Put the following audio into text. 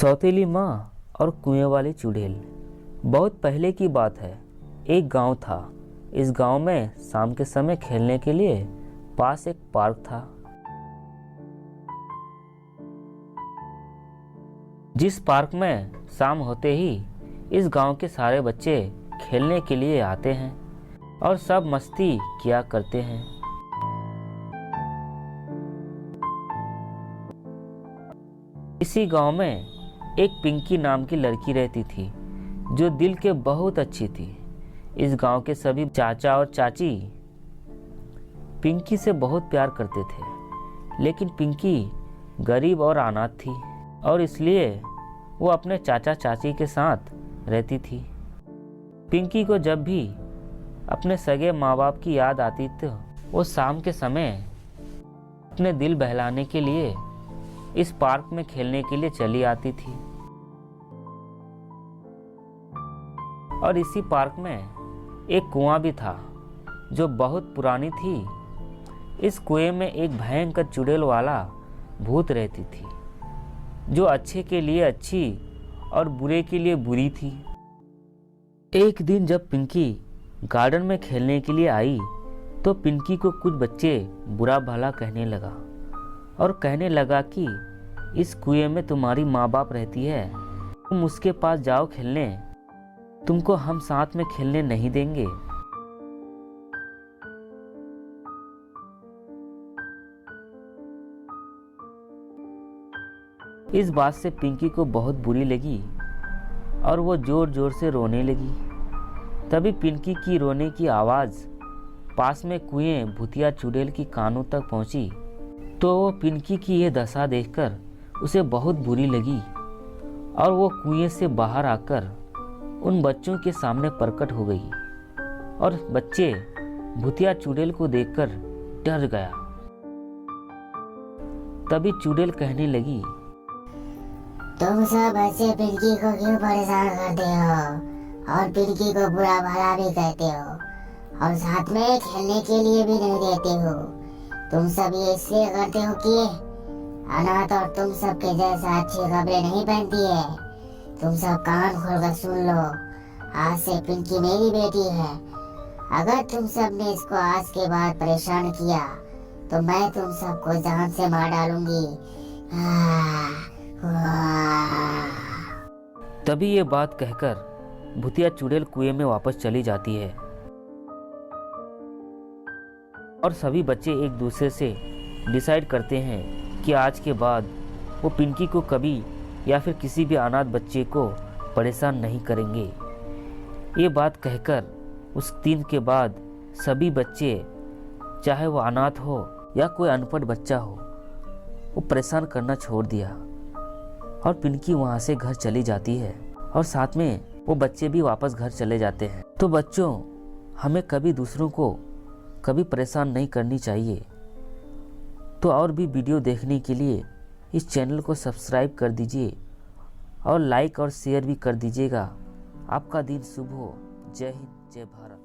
सौतेली माँ और कुएं वाली चुड़ैल। बहुत पहले की बात है। एक गांव था। इस गांव में शाम के समय खेलने के लिए पास एक पार्क था। जिस पार्क में शाम होते ही इस गांव के सारे बच्चे खेलने के लिए आते हैं और सब मस्ती किया करते हैं। इसी गांव में एक पिंकी नाम की लड़की रहती थी जो दिल के बहुत अच्छी थी। इस गांव के सभी चाचा और चाची पिंकी से बहुत प्यार करते थे, लेकिन पिंकी गरीब और अनाथ थी और इसलिए वो अपने चाचा चाची के साथ रहती थी। पिंकी को जब भी अपने सगे माँ बाप की याद आती तो वो शाम के समय अपने दिल बहलाने के लिए इस पार्क में खेलने के लिए चली आती थी। और इसी पार्क में एक कुआं भी था जो बहुत पुरानी थी। इस कुएं में एक भयंकर चुड़ैल वाला भूत रहती थी जो अच्छे के लिए अच्छी और बुरे के लिए बुरी थी। एक दिन जब पिंकी गार्डन में खेलने के लिए आई तो पिंकी को कुछ बच्चे बुरा भला कहने लगा और कहने लगा कि इस कुएं में तुम्हारी माँ बाप रहती है, तुम उसके पास जाओ खेलने, तुमको हम साथ में खेलने नहीं देंगे। इस बात से पिंकी को बहुत बुरी लगी और वो जोर जोर से रोने लगी। तभी पिंकी की रोने की आवाज़ पास में कुएं भूतिया चुड़ैल की कानों तक पहुंची तो वो पिंकी की यह दशा देखकर उसे बहुत बुरी लगी और वो कुएं से बाहर आकर उन बच्चों के सामने प्रकट हो गई और बच्चे भूतिया चुड़ैल को देखकर डर गया। तभी चुड़ैल कहने लगी, तुम सब बच्चे पिंकी को क्यों परेशान करते हो और पिंकी को बुरा भला भी कहते हो और साथ में खेलने के लिए भी नहीं देते हो। तुम सब ये इसलिए करते हो कि अनाथ और तुम सब के जैसा अच्छी खबरें नहीं बनती है। तुम सब कान खोलकर सुन लो, आज से पिंकी मेरी बेटी है। अगर तुम सब ने इसको आज के बाद परेशान किया तो मैं तुम सबको जान से मार डालूंगी। तभी ये बात कहकर भूतिया चुड़ैल कुएं में वापस चली जाती है और सभी बच्चे एक दूसरे से डिसाइड करते हैं कि आज के बाद वो पिंकी को कभी या फिर किसी भी अनाथ बच्चे को परेशान नहीं करेंगे। ये बात कहकर उस दिन के बाद सभी बच्चे, चाहे वो अनाथ हो या कोई अनपढ़ बच्चा हो, वो परेशान करना छोड़ दिया और पिंकी वहाँ से घर चली जाती है और साथ में वो बच्चे भी वापस घर चले जाते हैं। तो बच्चों, हमें कभी दूसरों को कभी परेशान नहीं करनी चाहिए। तो और भी वीडियो देखने के लिए इस चैनल को सब्सक्राइब कर दीजिए और लाइक और शेयर भी कर दीजिएगा। आपका दिन शुभ हो। जय हिंद, जय भारत।